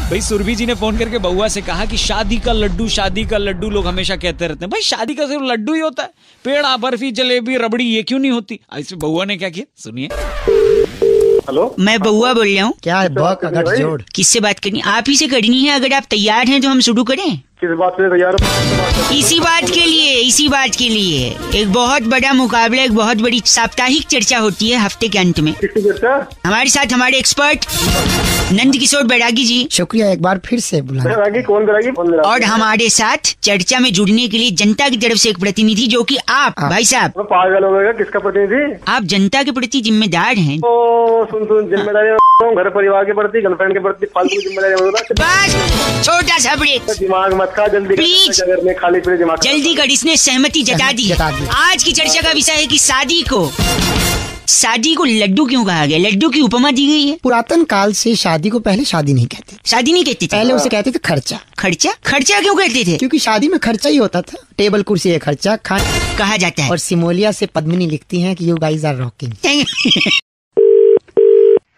भाई सुरभि जी ने फोन करके बउआ से कहा कि शादी का लड्डू लोग हमेशा कहते रहते हैं। भाई शादी का सिर्फ लड्डू ही होता है, पेड़ा, बर्फी, जलेबी, रबड़ी ये क्यों नहीं होती? ऐसे बउआ ने क्या किया, सुनिए। हेलो, मैं बउआ बोल रहा हूँ। क्या है जोड़? किससे बात करनी? आप ही से करनी है। अगर आप तैयार हैं तो हम शुरू करें। किस बात से तैयार हो? इसी बात के लिए एक बहुत बड़ा मुकाबला, एक बहुत बड़ी साप्ताहिक चर्चा होती है हफ्ते के अंत में। किसकी चर्चा? हमारे साथ हमारे एक्सपर्ट नंद किशोर बैरागी जी। शुक्रिया, एक बार फिर से बुलाया। कौन बैरागी? और हमारे साथ चर्चा में जुड़ने के लिए जनता की तरफ से एक प्रतिनिधि, जो कि आप भाई साहब। पागल हो गया, किसका प्रतिनिधि? आप जनता के प्रति जिम्मेदार हैं। सुन जिम्मेदारी घर परिवार के प्रति, गर्लफ्रेंड के प्रति फालतू जिम्मेदारी। बस छोटा सा ब्रेक, दिमाग मत खा, जल्दी प्लीज खाली फिर दिमाग जल्दी कर। इसने सहमति जता दी। आज की चर्चा का विषय है कि शादी को लड्डू क्यों कहा गया, लड्डू की उपमा दी गई है। पुरातन काल से शादी को पहले शादी नहीं कहते थे। पहले उसे कहते थे खर्चा। खर्चा क्यों कहते थे? क्योंकि शादी में खर्चा ही होता था। टेबल कुर्सी है खर्चा कहा जाता है। और सिमोलिया से पद्मिनी लिखती हैं कि you guys are rocking.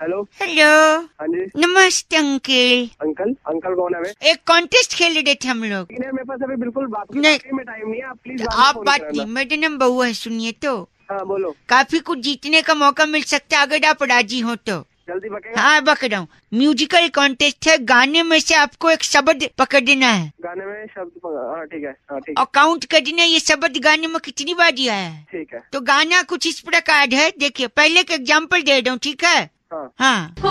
Hello. हाँ जी, नमस्ते अंकल। अंकल कौन है? एक कॉन्टेस्ट खेल रहे थे हम लोग। मेरे पास अभी बिल्कुल बात नहीं में टाइम नहीं है, आप प्लीज आप बात नहीं, मेरा नाम बउआ है, सुनिए तो। हाँ बोलो। काफी कुछ जीतने का मौका मिल सकता है अगर आप राजी हो तो। जल्दी बकेगा। हाँ बक रहा हूँ। म्यूजिकल कॉन्टेस्ट है, गाने में से आपको एक शब्द पकड़ना है। गाने में शब्द? हाँ ठीक है। और काउंट करना ये शब्द गाने में कितनी बार दिया है। ठीक है। तो गाना कुछ इस प्रकार है, देखिए पहले का एग्जाम्पल दे रहा हूँ, ठीक है? हाँ। तो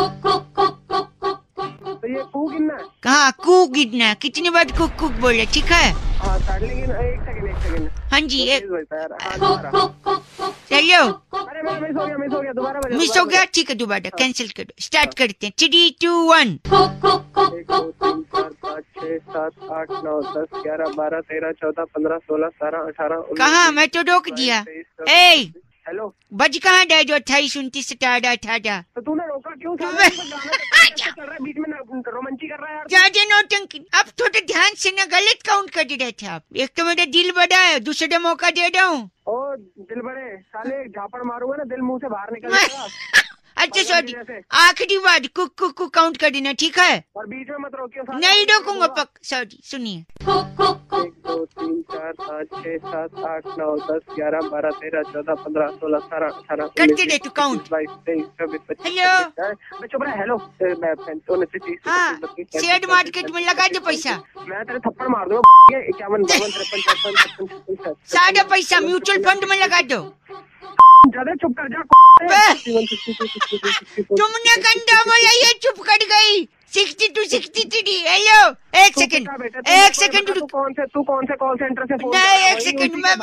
ये कू गिनना है? हाँ कू गिनना, कितनी बार कुक कुक बोले, ठीक है? हाँ लेकिन एक सेकंड। हाँ जी, एक चलो। अरे मैं मिस हो गया, दोबारा मिस हो गया, ठीक है दोबारा कैंसिल कर दो। स्टार्ट करते हैं, 3, 2, 1। 1 2 3 4 5 6 7 8 9 10 11 12 13 14 15 16 17 18 19। कहाँ? मैं तो रोक दिया। ए हेलो, बज कहाँ गए जो 28 29 18 18? तो तूने रोका क्यों? चल रहा है बीच में, रोमांची कर रहा है यार। ज्यादा नौटंकी। अब थोड़ा ध्यान से ना, गलत काउंट कर रहे थे आप। एक तो मेरा दिल बड़ा है, दूसरा मौका दे रहा हूँ। ओ दिल बड़े साले, झापड़ मारूंगा ना दिल मुंह से बाहर निकल जाएगा। अच्छा सॉरी, आखिरी बार कुक कुक काउंट कर देना, ठीक है? और बीच में मत रोकियो। नहीं रोकूंगा पक। सॉरी, सुनिए। 1 2 3 4 5 6 7 8 9 10 11 12 13 14 15 16 17 18 करते रहे तू काउंट। 22 23 24 25। हेलो, चुप रहा। हेलो, मैं 29 30। हाँ, शेयर मार्केट में लगा दे पैसा। मैं तेरे थप्पड़ मार दूंगा। 51 52 53 54 55 सारा पैसा म्यूचुअल फंड में लगा दो। ज्यादा चुप कर जा। तुमने गंदा बोला, ये चुप कर गई। 62 63। हेलो, एक सेकंड तू कौन से कॉल सेंटर से फोन? नहीं, एक सेकंड में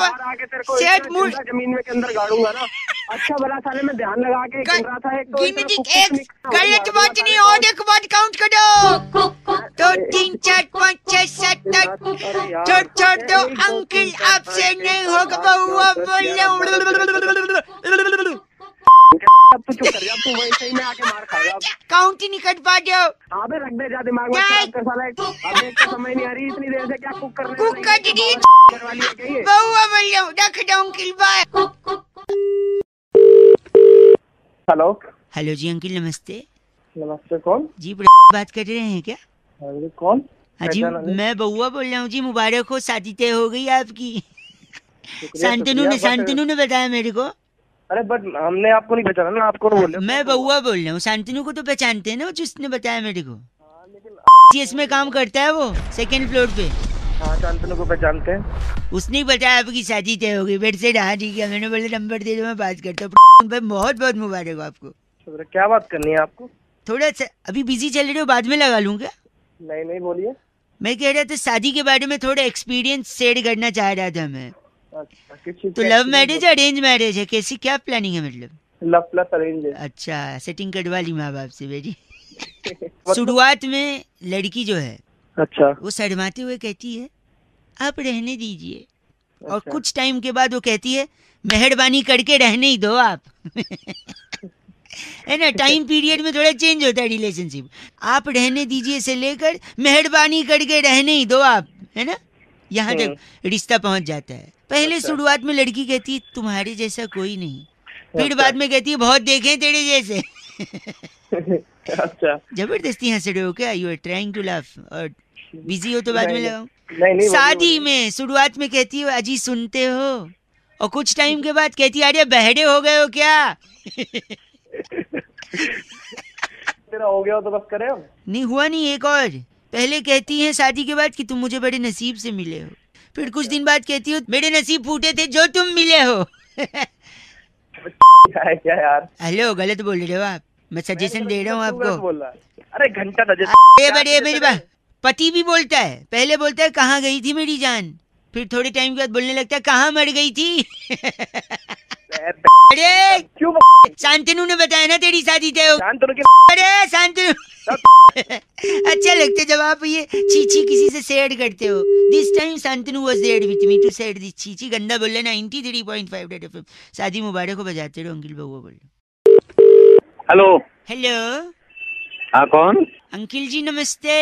सेट मूड जमीन में के अंदर गाड़ूंगा ना। अच्छा भला साले में ध्यान लगा के गिन रहा था। एक गलत बात नहीं, और एक बात काउंट करो। 2 3 4 5 6 7 8। छोड़ दो अंकल, आपसे नहीं होगा बउआ बोलो। अब तू चुप कर जा, तू वैसे ही में आके मार खाएगा। काउंट ही नहीं कर पा दो। हाँ बे, रख दे जा दिमाग में खराब कर साला। अब एक तो समझ नहीं आ रही इतनी देर से क्या कुक कर रहे हैं। बउआ बोलो, रख दो अंकल, बाय। हेलो जी अंकल, नमस्ते। नमस्ते, कौन जी? बात कर रहे हैं क्या? कौन? हाँ जी, मैं बउआ बोल रहा हूँ जी। मुबारक हो, शादी तय हो गई आपकी। शांतनु ने बताया मेरे को। अरे बट हमने आपको नहीं पहचाना ना, आपको बोल रहे। मैं बउआ बोल रहा हूँ, शांतनु को तो पहचानते हैं ना, जिसने बताया मेरे को। इसमें काम करता है वो, 2nd फ्लोर पे। हाँ, शांतनु को पहचानते हैं। उसने बताया आपकी शादी तय हो गई। बेड से रहा, ठीक है। मैंने बोले नंबर दे दो, मैं बात करता हूँ। बहुत बहुत मुबारक हो आपको। क्या बात करनी है आपको? थोड़ा सा अभी बिजी चल रहे हो, बाद में लगा लूँ क्या? नहीं बोलिए। मैं कह रहा था शादी के बारे में थोड़ा एक्सपीरियंस शेयर करना चाह रहा था मैं। अच्छा, तो लव मैरिज अरेंज मैरिज है, कैसी क्या प्लानिंग है? मतलब लव प्लस अरेंज है। अच्छा, सेटिंग करवा ली माँ बाप से मेरी। शुरुआत में लड़की जो है, अच्छा, वो शर्माते हुए कहती है आप रहने दीजिए। और अच्छा। कुछ टाइम के बाद वो कहती है मेहरबानी करके रहने ही दो आप। है ना, टाइम पीरियड में थोड़ा चेंज होता है रिलेशनशिप। आप रहने दीजिए से लेकर मेहरबानी करके रहने ही दो आप, है ना, यहाँ तक रिश्ता पहुंच जाता है। पहले शुरुआत में लड़की कहती है तुम्हारे जैसा कोई नहीं, फिर बाद में कहती है बहुत देखे तेरे जैसे। अच्छा जबरदस्ती हंस रहे हो क्या? You are trying to laugh और बिजी हो तो बाद में लगाओ। नहीं शादी में शुरुआत में कहती हो अजी सुनते हो, और कुछ टाइम के बाद कहती है अरे बहरे हो गए हो क्या? तेरा हो गया हो तो बस करे हम। नहीं हुआ नहीं, एक और। पहले कहती है शादी के बाद कि तुम मुझे बड़े नसीब से मिले हो, फिर कुछ दिन बाद कहती हो मेरे नसीब फूटे थे जो तुम मिले हो। क्या यार? हेलो, गलत बोल रहे हो आप, मैं सजेशन दे रहा हूँ आपको। बोल रहा है। अरे घंटा था अरे बड़े मेरी बात, पति भी बोलता है, पहले बोलता है कहाँ गई थी मेरी जान, फिर थोड़े टाइम के बाद बोलने लगता है कहाँ मर गई थी। अरे क्यों? शांतनु ने बताया ना तेरी शादी तय हो। शांतनु के अरे शांतनु। अच्छा लगता है जब आप ये चीची किसी से शेयर करते हो। This time Shantanu was there with me to share this चीची। गंदा बोल रहा 93.5 रेड एफएम। शादी मुबारक हो बजाते रहो अंकिल बउआ बोल। हेलो। हेलो हाँ कौन? अंकिल जी नमस्ते।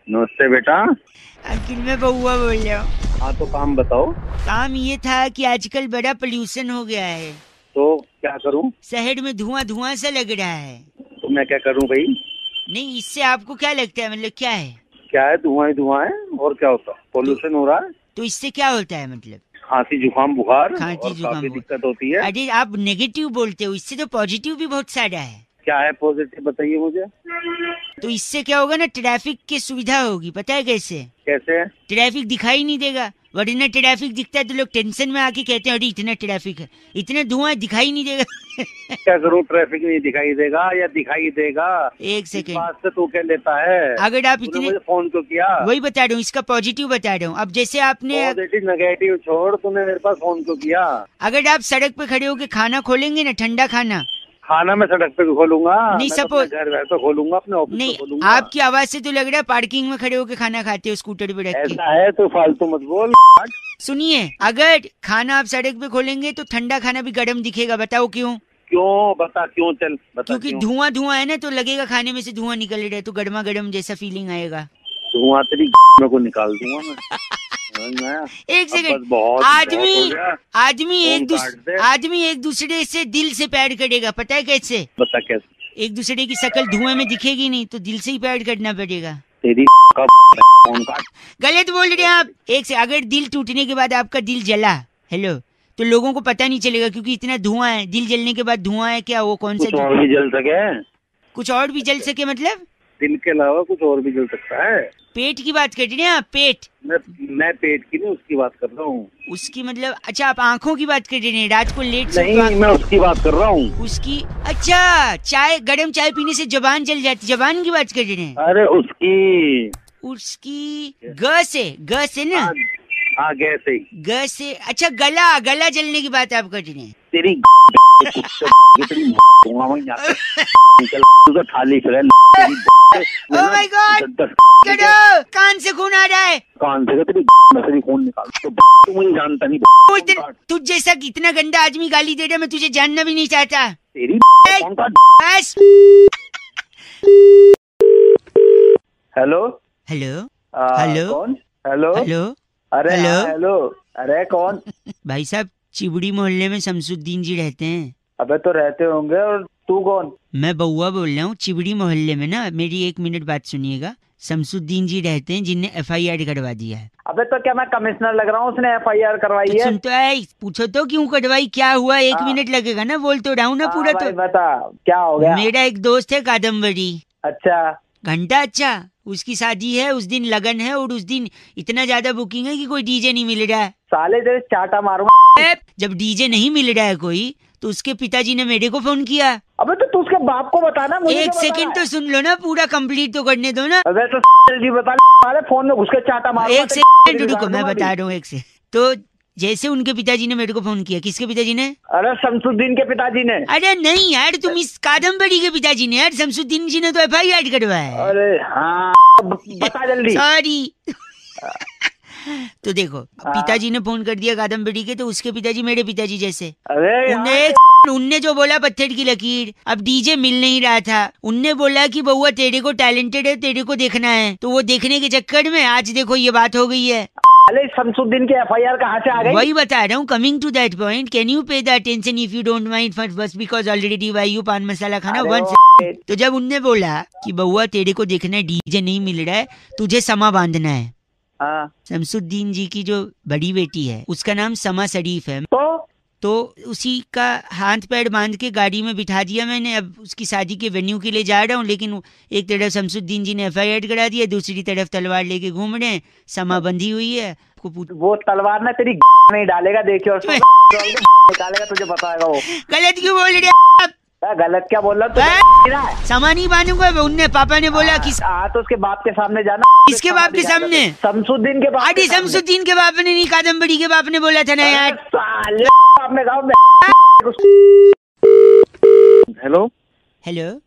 नमस्ते बेटा। अंकिल मैं बउआ बोल रहा हूँ। हाँ तो काम बताओ। काम ये था कि आजकल बड़ा पोल्यूशन हो गया है, तो क्या करूं? शहर में धुआं धुआं सा लग रहा है। तो मैं क्या करूं भाई? नहीं, इससे आपको क्या लगता है, मतलब क्या है? क्या है? धुआं ही धुआं है और क्या होता? पोल्यूशन हो रहा है। तो इससे क्या होता है मतलब? खांसी जुकाम बुखार खांसी और जुकाम काफी बुखार। दिक्कत होती है। अरे आप नेगेटिव बोलते हो, इससे तो पॉजिटिव भी बहुत सारा है। क्या है पॉजिटिव बताइए मुझे। तो इससे क्या होगा ना, ट्रैफिक की सुविधा होगी। पता है कैसे? कैसे? ट्रैफिक दिखाई नहीं देगा, वरना ट्रैफिक दिखता है तो लोग टेंशन में आके कहते हैं अरे इतना ट्रैफिक है, इतना धुआं दिखाई नहीं देगा। क्या करूं? ट्रैफिक नहीं दिखाई देगा या दिखाई देगा? एक इस सेकेंड, बात से तू क्या लेता है? अगर आप तूने इतने, मुझे फोन क्यों किया? वही बता रहा हूँ, इसका पॉजिटिव बता रहा हूँ। अब जैसे आपने, पॉजिटिव नेगेटिव छोड़, तूने मेरे पास फोन क्यों किया? अगर आप सड़क पे खड़े होके खाना खोलेंगे ना, ठंडा खाना, खाना मैं सड़क पे खोलूंगा? नहीं, मैं तो suppose- अपने घर पे खोलूंगा, अपने ऑफिस नहीं पे खोलूंगा। आपकी आवाज से तो लग रहा है पार्किंग में खड़े होके खाना खाते हो स्कूटर पे रख के। ऐसा है तो फालतू मत बोल। सुनिए, अगर खाना आप सड़क पे खोलेंगे तो ठंडा खाना भी गर्म दिखेगा। बताओ क्यों? क्यों? बता क्यों? चल बता क्योंकि क्यों? धुआं धुआं है ना, तो लगेगा खाने में से धुआं निकल रहा है, तो गर्मा गर्म जैसा फीलिंग आएगा। धुआं तेरी में को निकाल दूंगा मैं। समझ में आया? एक अब सेकंड, बस बहुत आदमी हो गया। आदमी एक दूसरे से दिल से प्यार करेगा। पता है कैसे? बता कैसे? एक दूसरे की शक्ल धुएं में दिखेगी नहीं, तो दिल से ही प्यार करना पड़ेगा। तेरी का फोन काट। गलत बोल रहे हैं आप। एक से, अगर दिल टूटने के बाद आपका दिल जला, हेलो, तो लोगों को पता नहीं चलेगा क्योंकि इतना धुआं है। दिल जलने के बाद धुआं है क्या, वो कौन सा कुछ और भी जल सके? कुछ और भी जल सके मतलब? दिल के अलावा कुछ और भी जल सकता है। पेट की बात कर रहे हैं आप? पेट? मैं पेट की नहीं, उसकी बात कर रहा हूँ। उसकी मतलब, अच्छा आप आंखों की बात कर रहे हैं, रात को लेट से नहीं, मैं उसकी बात कर रहा हूँ। उसकी? अच्छा, चाय, गरम चाय पीने से जबान जल जाती, जबान की बात कर रहे हैं? अरे उसकी ग से ना? हाँ गैस ही। ग से, अच्छा गला जलने की बात आप कर रहे हैं? तेरी थाली ओह माय गॉड, कान से खून आ रहा है। कान से तेरी खून निकाल। तो तू मुझे जानता नहीं। तुझ जैसा इतना गंदा आदमी गाली दे रहा, मैं तुझे जानना भी नहीं चाहता। तेरी फोन काट। बस। हेलो हेलो हेलो कौन? हेलो हेलो अरे हेलो? हाँ, हेलो अरे कौन? भाई साहब, चिबड़ी मोहल्ले में शमसुद्दीन जी रहते हैं। अबे तो रहते होंगे, और तू कौन? मैं बउआ बोल रहा हूँ। चिबड़ी मोहल्ले में ना, मेरी 1 मिनट बात सुनिएगा, शमसुद्दीन जी रहते हैं जिनने FIR करवा दिया है। अबे तो क्या मैं कमिश्नर लग रहा हूँ? उसने FIR करवाई तो है। सुन तो है, पूछो तो क्यों कटवाई, क्या हुआ? 1 हाँ। मिनट लगेगा ना, बोल तो रहा हूँ ना पूरा। भाई तो बता क्या हो गया? मेरा एक दोस्त है कादम्बरी। अच्छा घंटा, अच्छा, उसकी शादी है, उस दिन लगन है, और उस दिन इतना ज्यादा बुकिंग है कि कोई डीजे नहीं मिल रहा है। साले तेरे चाटा मारूंगा। जब डीजे नहीं मिल रहा है कोई, तो उसके पिताजी ने मेरे को फोन किया। अबे तो तू उसके बाप को बताना, मुझे एक क्यों सेकंड बता तो सुन लो ना, पूरा कंप्लीट तो करने दो ना। अबे तो जल्दी बता। साले फोन में घुस के चाटा मारूंगा। एक सेकंड रुको, मैं बता रहा हूँ। एक से, तो जैसे उनके पिताजी ने मेरे को फोन किया। किसके पिताजी ने? अरे शमसुद्दीन के पिताजी ने। अरे नहीं यार, तुम इस कादम्बरी के पिताजी ने यार। शमसुद्दीन जी ने तो FIR करवाया है। अरे हाँ बता जल्दी। सॉरी। तो देखो, पिताजी ने फोन कर दिया कादम्बरी के, तो उसके पिताजी मेरे पिताजी जैसे। अरे उनने जो बोला पत्थर की लकीर। अब डीजे मिल नहीं रहा था, उनने बोला कि बउआ तेरे को टैलेंटेड है, तेरे को देखना है, तो वो देखने के चक्कर में आज देखो ये बात हो गई है। अरे शमसुद्दीन की FIR कहाँ से आ गई? वही बता रहा हूँ, coming to that point, can you pay the attention if you don't mind first because already why पान मसाला खाना अरे वन। वो- तो जब उनने बोला कि बउआ तेरे को देखना है डीजे नहीं मिल रहा है, तुझे समा बांधना है। हाँ, शमसुद्दीन जी की जो बड़ी बेटी है उसका नाम समा शरीफ है, तो उसी का हाथ पैर बांध के गाड़ी में बिठा दिया मैंने। अब उसकी शादी के वेन्यू के लिए जा रहा हूँ, लेकिन एक तरफ शमसुद्दीन जी ने FIR करा दिया, दूसरी तरफ तलवार लेके घूम रहे हैं, समा बंधी हुई है। वो तलवार ना तेरी नहीं डालेगा, देखियो निकालेगा, तुझे बताएगा वो। गलत क्यों बोल रहे आप? गलत क्या बोल रहा है? समा नहीं बांधूंगा, उनने पापा ने बोला कि तो उसके बाप के सामने जाना। किसके बाप के सामने? शमसुद्दीन के बाप। अरे शमसुद्दीन के बाप ने नहीं, कादम्बरी के बाप ने बोला था ना यार। साले आपने कहा। Hello hello